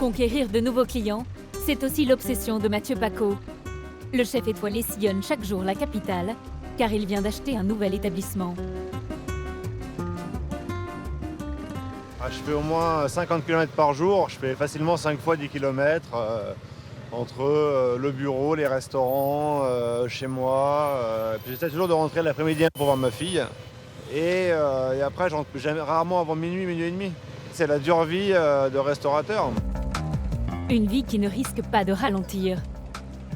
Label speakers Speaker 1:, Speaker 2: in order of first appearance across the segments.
Speaker 1: Conquérir de nouveaux clients, c'est aussi l'obsession de Mathieu Paco. Le chef étoilé sillonne chaque jour la capitale, car il vient d'acheter un nouvel établissement.
Speaker 2: Je fais au moins 50 km par jour, je fais facilement 5 fois 10 km entre le bureau, les restaurants, chez moi. Puis j'essaie toujours de rentrer l'après-midi pour voir ma fille. Et après, je rentre rarement avant minuit, minuit et demi. C'est la dure vie de restaurateur.
Speaker 1: Une vie qui ne risque pas de ralentir.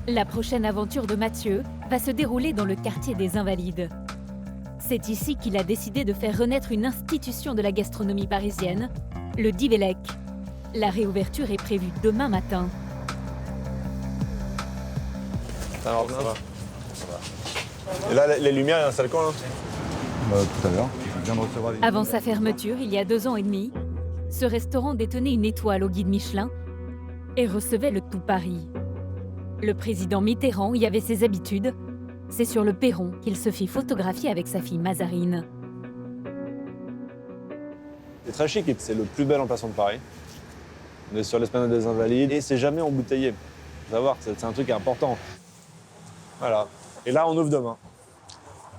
Speaker 1: La prochaine aventure de Mathieu va se dérouler dans le quartier des Invalides. C'est ici qu'il a décidé de faire renaître une institution de la gastronomie parisienne, le Divélec. La réouverture est prévue demain matin.
Speaker 2: Alors, ça va. Et là, les lumières, il installe quand là
Speaker 3: Tout à l'heure. Je viens de recevoir des...
Speaker 1: Avant sa fermeture, il y a 2 ans et demi, ce restaurant détenait une étoile au guide Michelin et recevait le tout Paris. Le président Mitterrand y avait ses habitudes. C'est sur le perron qu'il se fit photographier avec sa fille Mazarine.
Speaker 2: C'est très chic, c'est le plus bel emplacement de Paris. On est sur l'esplanade des Invalides et c'est jamais embouteillé. Faut savoir, c'est un truc important. Voilà. Et là, on ouvre demain.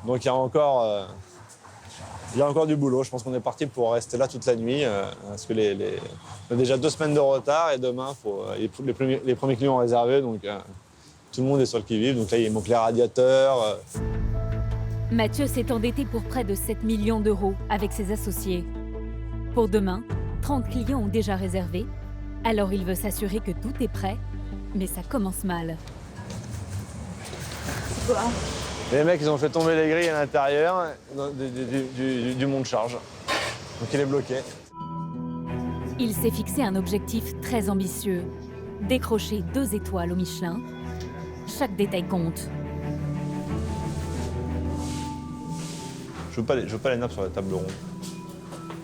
Speaker 2: Donc il y a encore du boulot. Je pense qu'on est parti pour rester là toute la nuit. Parce que on a déjà 2 semaines de retard et demain, les premiers clients ont réservé. Donc tout le monde est sur le qui-vive. Donc là, il manque les radiateurs.
Speaker 1: Mathieu s'est endetté pour près de 7 millions d'euros avec ses associés. Pour demain, 30 clients ont déjà réservé. Alors il veut s'assurer que tout est prêt. Mais ça commence mal.
Speaker 2: Les mecs, ils ont fait tomber les grilles à l'intérieur du monte-charge. Donc il est bloqué.
Speaker 1: Il s'est fixé un objectif très ambitieux. Décrocher 2 étoiles au Michelin. Chaque détail compte.
Speaker 2: Je veux pas les nappes sur la table ronde.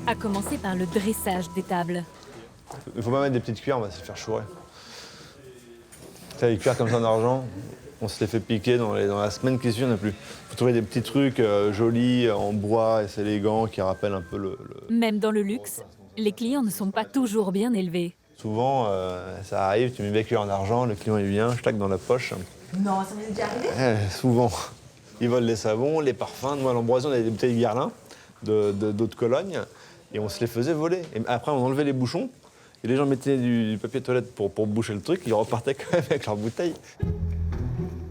Speaker 1: À commencer par le dressage des tables.
Speaker 2: Il faut pas mettre des petites cuillères, on va se faire chourer. Les cuillères comme ça en argent, on se les fait piquer dans la semaine qui suit, on n'a plus. Il faut trouver des petits trucs jolis, en bois, et c'est élégant, qui rappellent un peu le...
Speaker 1: Même dans le luxe, les clients ne sont pas toujours bien élevés.
Speaker 2: Souvent, ça arrive, tu mets des cuillères en argent, le client il vient, je tac dans la poche.
Speaker 4: Non, ça m'est déjà arrivé.
Speaker 2: Souvent. Ils volent les savons, les parfums. Nous, à l'Ambroisie, on avait des bouteilles Guerlain d'eau de Cologne, et on se les faisait voler. Et après, on enlevait les bouchons, et les gens mettaient du papier toilette pour boucher le truc, ils repartaient quand même avec leurs bouteilles.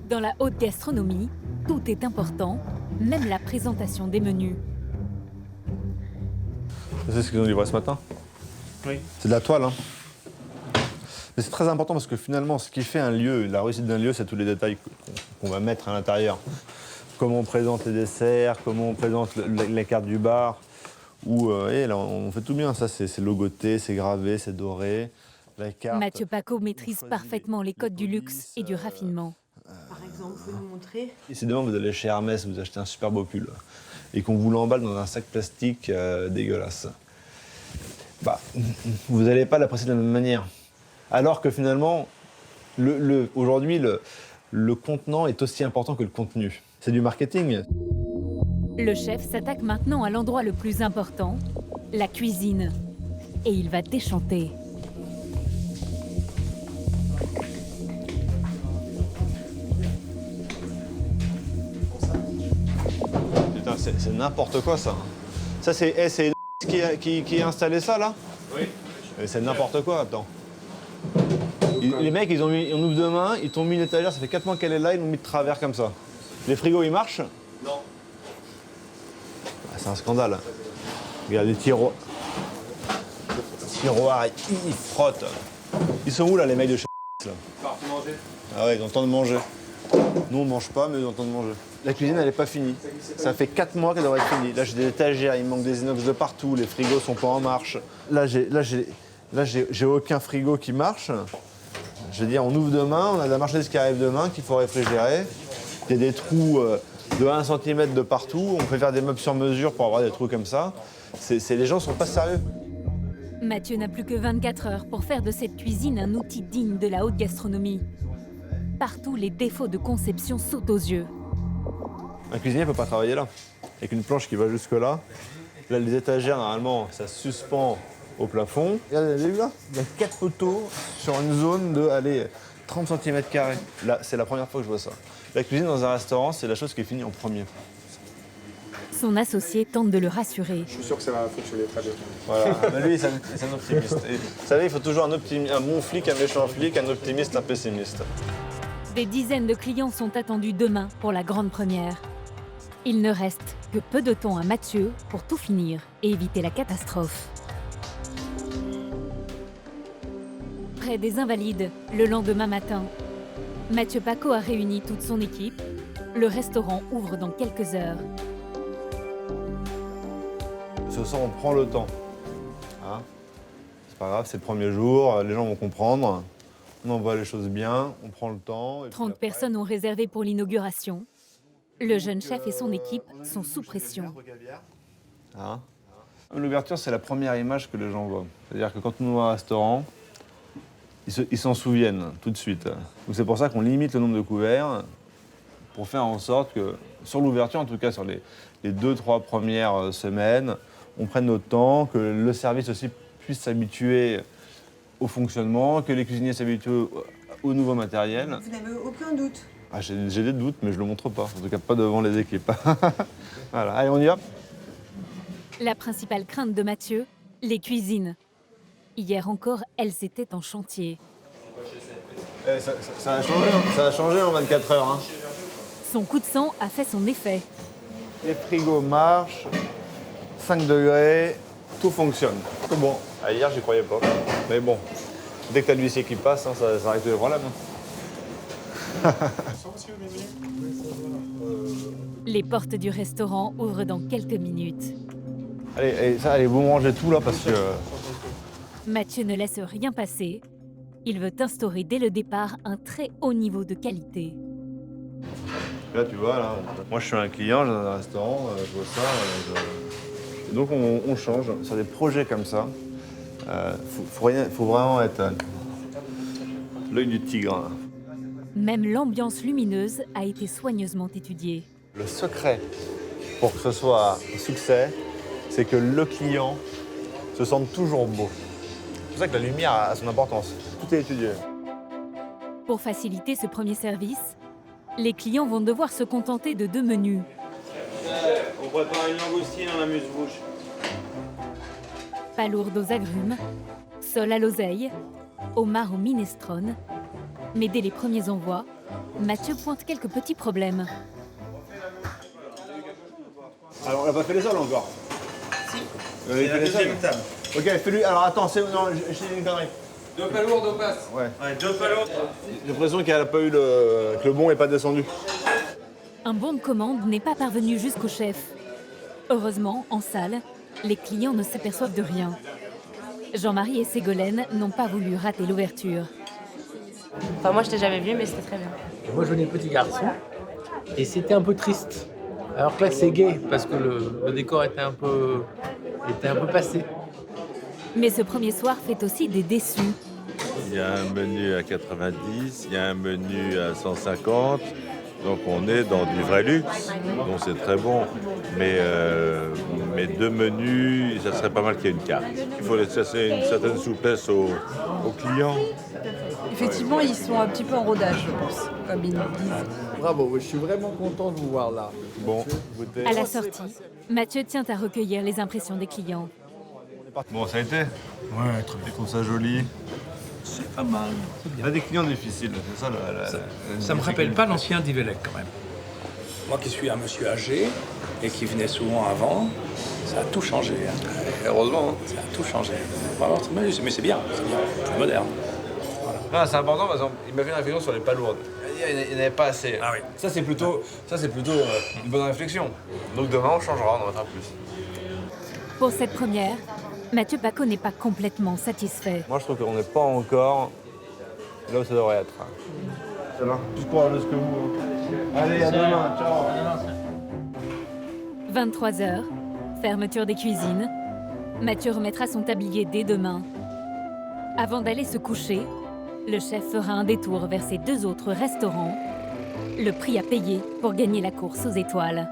Speaker 1: Dans la haute gastronomie, tout est important, même la présentation des menus.
Speaker 2: C'est ce qu'ils ont livré ce matin.
Speaker 3: Oui.
Speaker 2: C'est de la toile, hein. Mais c'est très important parce que finalement, ce qui fait un lieu, la réussite d'un lieu, c'est tous les détails qu'on va mettre à l'intérieur. Comment on présente les desserts, comment on présente les cartes du bar. Là, on fait tout bien, ça, c'est logoté, c'est gravé, c'est doré. La carte,
Speaker 1: Mathieu Paco maîtrise parfaitement les codes du luxe et du raffinement.
Speaker 4: Par exemple, vous pouvez nous montrer.
Speaker 2: Et si demain vous allez chez Hermès, vous achetez un super beau pull et qu'on vous l'emballe dans un sac plastique dégueulasse, vous n'allez pas l'apprécier de la même manière. Alors que finalement, aujourd'hui, le contenant est aussi important que le contenu. C'est du marketing.
Speaker 1: Le chef s'attaque maintenant à l'endroit le plus important, la cuisine. Et il va déchanter.
Speaker 2: Putain, c'est n'importe quoi ça. Ça c'est qui a installé ça là? Oui. C'est n'importe quoi, attends. Les mecs, on ouvre demain, ils t'ont mis une étagère, ça fait 4 mois qu'elle est là, ils l'ont mis de travers comme ça. Les frigos, ils marchent? Non. C'est un scandale. Regarde, les tiroirs, ils frottent. Ils sont où là, les mecs de chez là?
Speaker 3: Parti manger.
Speaker 2: Ah ouais, ils ont le temps de manger. Nous, on mange pas, mais ils ont le temps de manger. La cuisine, elle n'est pas finie. Ça fait 4 mois qu'elle devrait être finie. Là, j'ai des étagères, il me manque des inox de partout, les frigos sont pas en marche. Là, j'ai aucun frigo qui marche. Je veux dire, on ouvre demain, on a de la marchandise qui arrive demain, qu'il faut réfrigérer. Il y a des trous de 1 cm de partout. On peut faire des meubles sur mesure pour avoir des trous comme ça. Les gens sont pas sérieux.
Speaker 1: Mathieu n'a plus que 24 heures pour faire de cette cuisine un outil digne de la haute gastronomie. Partout, les défauts de conception sautent aux yeux.
Speaker 2: Un cuisinier ne peut pas travailler là. Avec une planche qui va jusque là. Là, les étagères, normalement, ça se suspend au plafond. Regardez, vous avez vu là? Il y a 4 poteaux sur une zone de, allez, 30 cm². Là, c'est la première fois que je vois ça. La cuisine dans un restaurant, c'est la chose qui est finie en premier.
Speaker 1: Son associé tente de le rassurer.
Speaker 3: Je suis sûr que ça va fonctionner très bien.
Speaker 2: Voilà. Mais lui, c'est un optimiste. Et, vous savez, il faut toujours un bon flic, un méchant flic, un optimiste, un pessimiste.
Speaker 1: Des dizaines de clients sont attendus demain pour la grande première. Il ne reste que peu de temps à Mathieu pour tout finir et éviter la catastrophe. Près des Invalides, le lendemain matin, Mathieu Paco a réuni toute son équipe. Le restaurant ouvre dans quelques heures.
Speaker 2: Ce soir, on prend le temps. Hein, c'est pas grave, c'est le premier jour, les gens vont comprendre. On envoie les choses bien, on prend le temps.
Speaker 1: 30 personnes ont réservé pour l'inauguration. Le jeune chef et son équipe sont sous pression.
Speaker 2: Hein, l'ouverture, c'est la première image que les gens voient. C'est-à-dire que quand on ouvre un restaurant, ils s'en souviennent tout de suite. Donc c'est pour ça qu'on limite le nombre de couverts pour faire en sorte que, sur l'ouverture, en tout cas sur les 2-3 premières semaines, on prenne notre temps, que le service aussi puisse s'habituer au fonctionnement, que les cuisiniers s'habituent au nouveau matériel.
Speaker 4: Vous n'avez aucun doute?
Speaker 2: Ah, j'ai des doutes, mais je ne le montre pas. En tout cas, pas devant les équipes. Voilà, allez, on y va.
Speaker 1: La principale crainte de Mathieu, les cuisines. Hier encore, elles étaient en chantier.
Speaker 2: Ça a changé en 24 heures. Hein.
Speaker 1: Son coup de sang a fait son effet.
Speaker 2: Les frigos marchent, 5 degrés, tout fonctionne. C'est bon. Ah, hier, j'y croyais pas. Mais bon, dès que t'as l'huissier qui passe, hein, ça règle tous les problèmes.
Speaker 1: Les portes du restaurant ouvrent dans quelques minutes.
Speaker 2: Allez, vous mangez tout là parce que...
Speaker 1: Mathieu ne laisse rien passer. Il veut instaurer dès le départ un très haut niveau de qualité.
Speaker 2: Là, tu vois, là, moi je suis un client, j'ai un restaurant, je vois ça. Et donc on change sur des projets comme ça. Faut vraiment être l'œil du tigre.
Speaker 1: Même l'ambiance lumineuse a été soigneusement étudiée.
Speaker 2: Le secret pour que ce soit un succès, c'est que le client se sente toujours beau. C'est pour ça que la lumière a son importance. Tout est étudié.
Speaker 1: Pour faciliter ce premier service, les clients vont devoir se contenter de 2 menus.
Speaker 5: On prépare une langoustine en amuse-bouche.
Speaker 1: Palourde aux agrumes, sole à l'oseille, homard au minestrone. Mais dès les premiers envois, Mathieu pointe quelques petits problèmes.
Speaker 2: Alors on n'a pas fait les sols encore.
Speaker 5: Si.
Speaker 2: Vous avez fait les sols
Speaker 5: table.
Speaker 2: Ok, fais-lui. Alors attends, non, j'ai une connerie.
Speaker 5: 2 palourdes au passe.
Speaker 2: Ouais.
Speaker 5: Ouais, 2 palourdes.
Speaker 2: J'ai l'impression qu'elle n'a pas eu que le bon n'est pas descendu.
Speaker 1: Un bon de commande n'est pas parvenu jusqu'au chef. Heureusement, en salle, les clients ne s'aperçoivent de rien. Jean-Marie et Ségolène n'ont pas voulu rater l'ouverture.
Speaker 6: Enfin, moi, je t'ai jamais vu, mais c'était très bien.
Speaker 7: Moi, je venais de petit garçon et c'était un peu triste. Alors que là, c'est gai parce que le décor était un peu passé.
Speaker 1: Mais ce premier soir fait aussi des déçus.
Speaker 8: Il y a un menu à 90, il y a un menu à 150. Donc on est dans du vrai luxe, donc c'est très bon. Mais 2 menus, ça serait pas mal qu'il y ait une carte. Il faut laisser une certaine souplesse aux clients.
Speaker 4: Effectivement, ils sont un petit peu en rodage, je pense, comme ils nous disent.
Speaker 9: Bravo, je suis vraiment content de vous voir là.
Speaker 2: Bon, goûtez.
Speaker 1: À la sortie, Mathieu tient à recueillir les impressions des clients.
Speaker 2: Bon, ça a été?
Speaker 3: Ouais, très bien.
Speaker 2: Je trouve ça joli.
Speaker 3: C'est pas mal.
Speaker 2: On a des clients difficiles, c'est ça
Speaker 10: Ça me rappelle pas l'ancien d'Yvelec quand même. Moi qui suis un monsieur âgé et qui venait souvent avant, ça a tout changé. Hein. Heureusement, ça a tout changé. Vraiment, mais c'est bien, c'est moderne.
Speaker 2: Non, c'est important parce qu'il m'a fait une réflexion sur les palourdes. Il n'y en avait pas assez.
Speaker 10: Ah oui.
Speaker 2: Ça, c'est plutôt une bonne réflexion. Donc demain, on changera, on en mettra plus.
Speaker 1: Pour cette première, Mathieu Paco n'est pas complètement satisfait.
Speaker 2: Moi, je trouve qu'on n'est pas encore là où ça devrait être. Ça va? Plus courageux que vous. Allez, à demain. Ciao.
Speaker 1: 23h, fermeture des cuisines. Mathieu remettra son tablier dès demain. Avant d'aller se coucher, le chef fera un détour vers ses 2 autres restaurants. Le prix à payer pour gagner la course aux étoiles.